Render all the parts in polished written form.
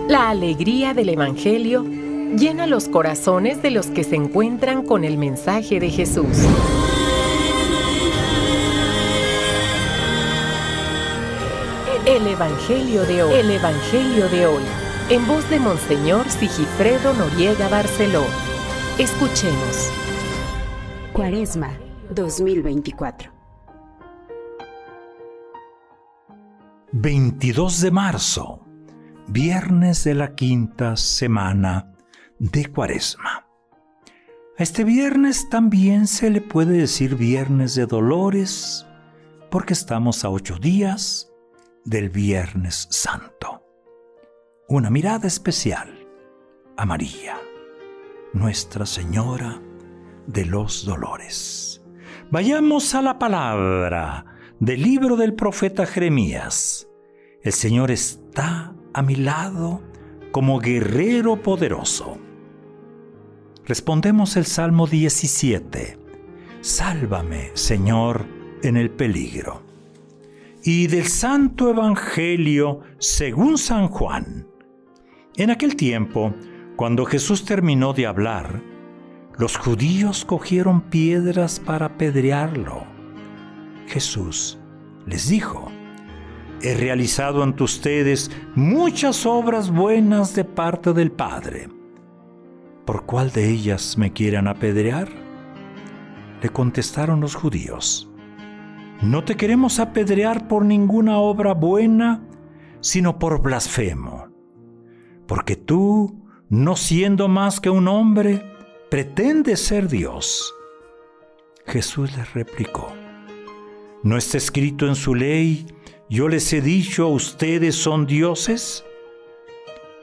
La alegría del Evangelio llena los corazones de los que se encuentran con el mensaje de Jesús. El Evangelio de hoy. El Evangelio de hoy. En voz de Monseñor Sigifredo Noriega Barceló. Escuchemos. Cuaresma 2024. 22 de marzo, viernes de la quinta semana de Cuaresma. A este viernes también se le puede decir Viernes de Dolores, porque estamos a 8 días del Viernes Santo. Una mirada especial a María, Nuestra Señora de los Dolores. Vayamos a la palabra del libro del profeta Jeremías. El Señor está a mi lado como guerrero poderoso. Respondemos el Salmo 17. Sálvame, Señor, en el peligro. Y del Santo Evangelio según San Juan. En aquel tiempo, cuando Jesús terminó de hablar, los judíos cogieron piedras para apedrearlo. Jesús les dijo: he realizado ante ustedes muchas obras buenas de parte del Padre. ¿Por cuál de ellas me quieren apedrear? Le contestaron los judíos: no te queremos apedrear por ninguna obra buena, sino por blasfemo. Porque tú, no siendo más que un hombre, pretendes ser Dios. Jesús les replicó: ¿no está escrito en su ley, yo les he dicho a ustedes son dioses?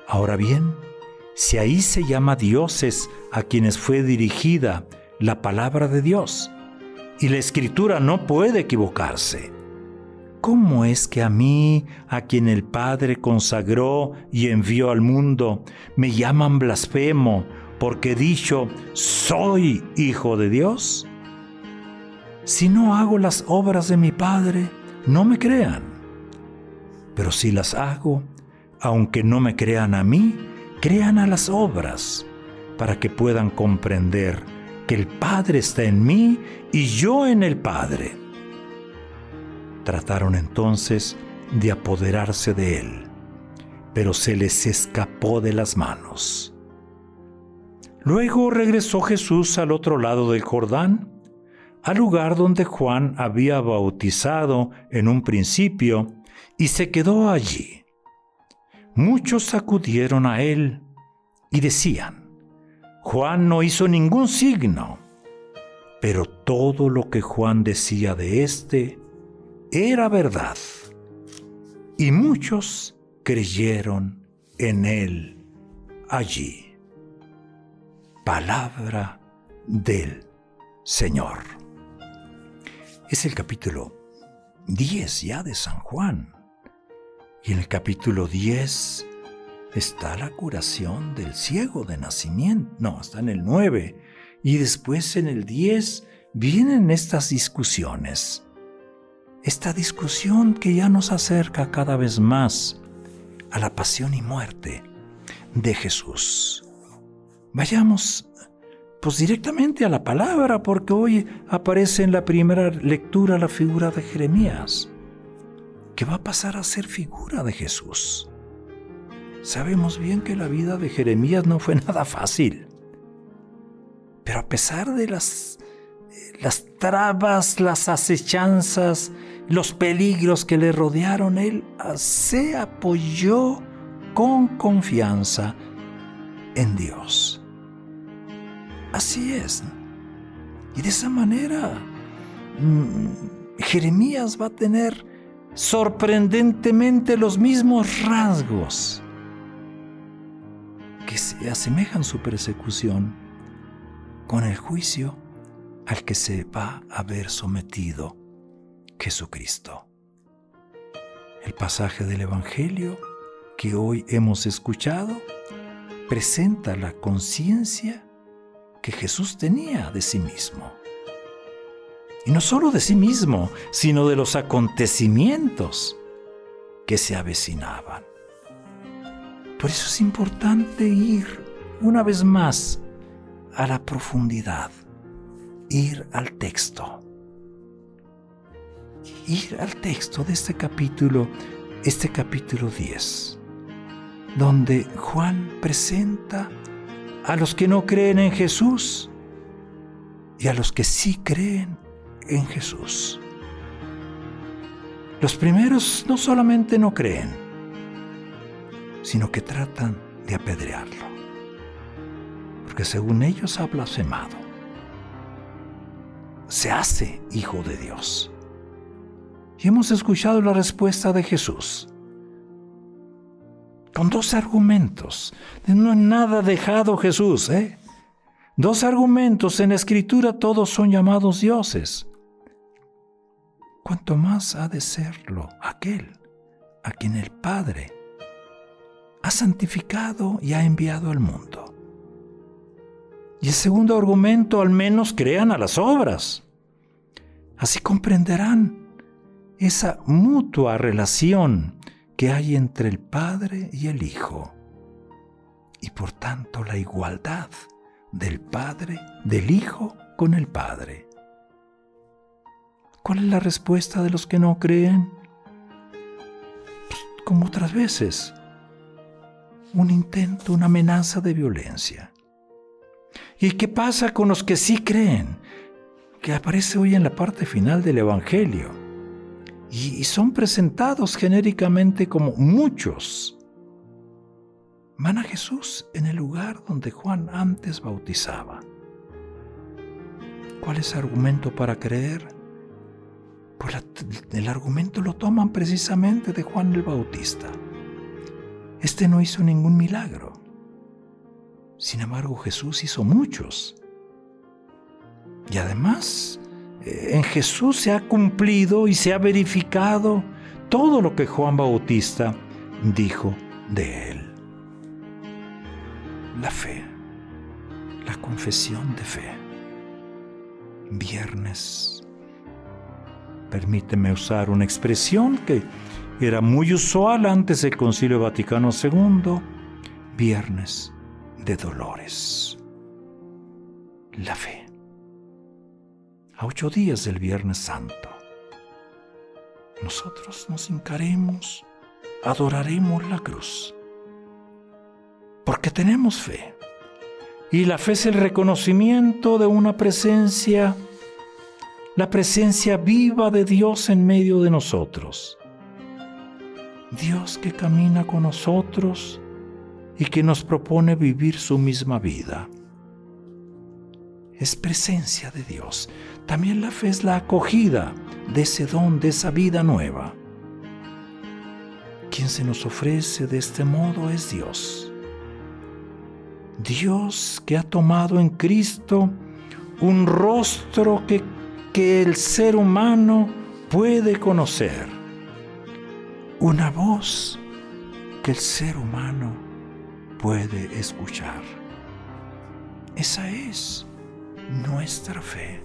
Ahora bien, si ahí se llama dioses a quienes fue dirigida la palabra de Dios, y la Escritura no puede equivocarse, ¿cómo es que a mí, a quien el Padre consagró y envió al mundo, me llaman blasfemo porque he dicho, soy hijo de Dios? Si no hago las obras de mi Padre, no me crean. Pero si las hago, aunque no me crean a mí, crean a las obras, para que puedan comprender que el Padre está en mí y yo en el Padre. Trataron entonces de apoderarse de él, pero se les escapó de las manos. Luego regresó Jesús al otro lado del Jordán, al lugar donde Juan había bautizado en un principio, y se quedó allí. Muchos acudieron a él y decían: Juan no hizo ningún signo, pero todo lo que Juan decía de éste era verdad. Y muchos creyeron en él allí. Palabra del Señor. Es el capítulo 10 ya de San Juan. Y en el capítulo 10 está la curación del ciego de nacimiento. No, está en el 9. Y después en el 10 vienen estas discusiones. Esta discusión que ya nos acerca cada vez más a la pasión y muerte de Jesús. Vayamos pues directamente a la palabra, porque hoy aparece en la primera lectura la figura de Jeremías, que va a pasar a ser figura de Jesús. Sabemos bien que la vida de Jeremías no fue nada fácil, pero a pesar de las trabas, las acechanzas, los peligros que le rodearon, él se apoyó con confianza en Dios. Así es. Y de esa manera, Jeremías va a tener sorprendentemente los mismos rasgos que se asemejan su persecución con el juicio al que se va a ver sometido Jesucristo. El pasaje del Evangelio que hoy hemos escuchado presenta la conciencia que Jesús tenía de sí mismo. Y no solo de sí mismo, sino de los acontecimientos que se avecinaban. Por eso es importante ir una vez más a la profundidad, ir al texto. Ir al texto de este capítulo 10, donde Juan presenta a los que no creen en Jesús y a los que sí creen en Jesús. Los primeros no solamente no creen, sino que tratan de apedrearlo, porque según ellos ha blasfemado. Se hace hijo de Dios. Y hemos escuchado la respuesta de Jesús, con 2 argumentos. No es nada dejado Jesús, 2 argumentos. En la Escritura todos son llamados dioses. ¿Cuánto más ha de serlo aquel a quien el Padre ha santificado y ha enviado al mundo? Y el segundo argumento: al menos crean a las obras. Así comprenderán esa mutua relación que hay entre el Padre y el Hijo, y por tanto la igualdad del Padre, del Hijo con el Padre. ¿Cuál es la respuesta de los que no creen? Como otras veces, un intento, una amenaza de violencia. ¿Y qué pasa con los que sí creen? Que aparece hoy en la parte final del Evangelio. Y son presentados genéricamente como muchos. Van a Jesús en el lugar donde Juan antes bautizaba. ¿Cuál es el argumento para creer? Pues el argumento lo toman precisamente de Juan el Bautista. Este no hizo ningún milagro. Sin embargo, Jesús hizo muchos. Y además, en Jesús se ha cumplido y se ha verificado todo lo que Juan Bautista dijo de él. La fe, la confesión de fe. Viernes. Permíteme usar una expresión que era muy usual antes del Concilio Vaticano II. Viernes de dolores. La fe. A 8 días del Viernes Santo, nosotros nos hincaremos, adoraremos la cruz, porque tenemos fe. Y la fe es el reconocimiento de una presencia, la presencia viva de Dios en medio de nosotros. Dios que camina con nosotros y que nos propone vivir su misma vida. Es presencia de Dios. También la fe es la acogida de ese don, de esa vida nueva. Quien se nos ofrece de este modo es Dios. Dios que ha tomado en Cristo un rostro que el ser humano puede conocer. Una voz que el ser humano puede escuchar. Esa es nuestra fe.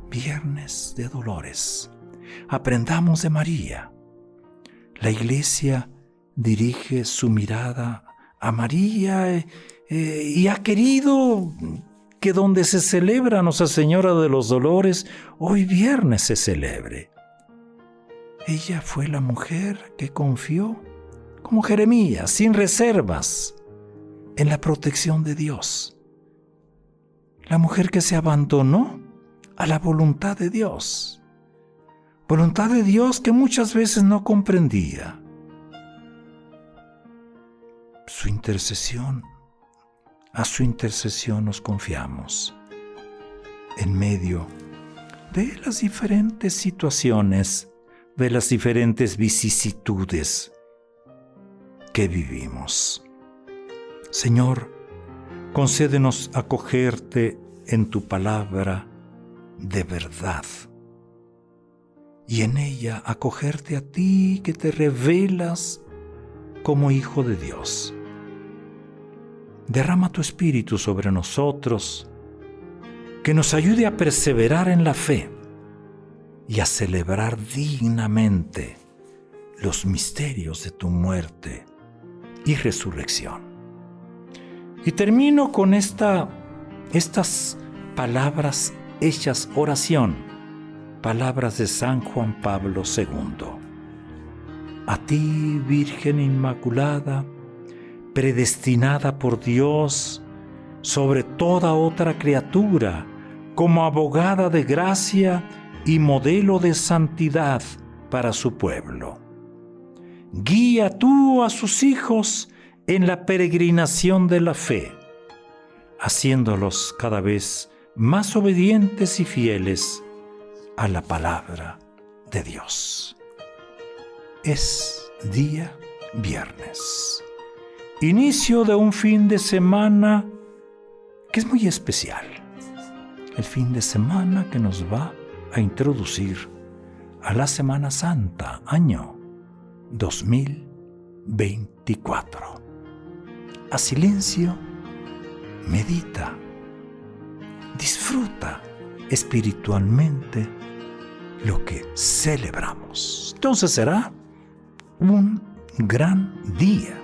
Viernes de dolores. Aprendamos de María. La Iglesia dirige su mirada a María y ha querido que donde se celebra Nuestra Señora de los Dolores, hoy viernes se celebre. Ella fue la mujer que confió, como Jeremías, sin reservas, en la protección de Dios. La mujer que se abandonó a la voluntad de Dios. Voluntad de Dios que muchas veces no comprendía. A su intercesión nos confiamos. En medio de las diferentes situaciones, de las diferentes vicisitudes que vivimos. Señor, concédenos acogerte en tu palabra de verdad y en ella acogerte a ti que te revelas como Hijo de Dios. Derrama tu Espíritu sobre nosotros, que nos ayude a perseverar en la fe y a celebrar dignamente los misterios de tu muerte, y resurrección. Y termino con estas palabras hechas oración, palabras de San Juan Pablo II. A ti, Virgen Inmaculada, predestinada por Dios sobre toda otra criatura, como abogada de gracia y modelo de santidad para su pueblo. Guía tú a sus hijos en la peregrinación de la fe, haciéndolos cada vez más obedientes y fieles a la palabra de Dios. Es día viernes, inicio de un fin de semana que es muy especial. El fin de semana que nos va a introducir a la Semana Santa, año 2024. A silencio, medita, disfruta espiritualmente lo que celebramos. Entonces será un gran día.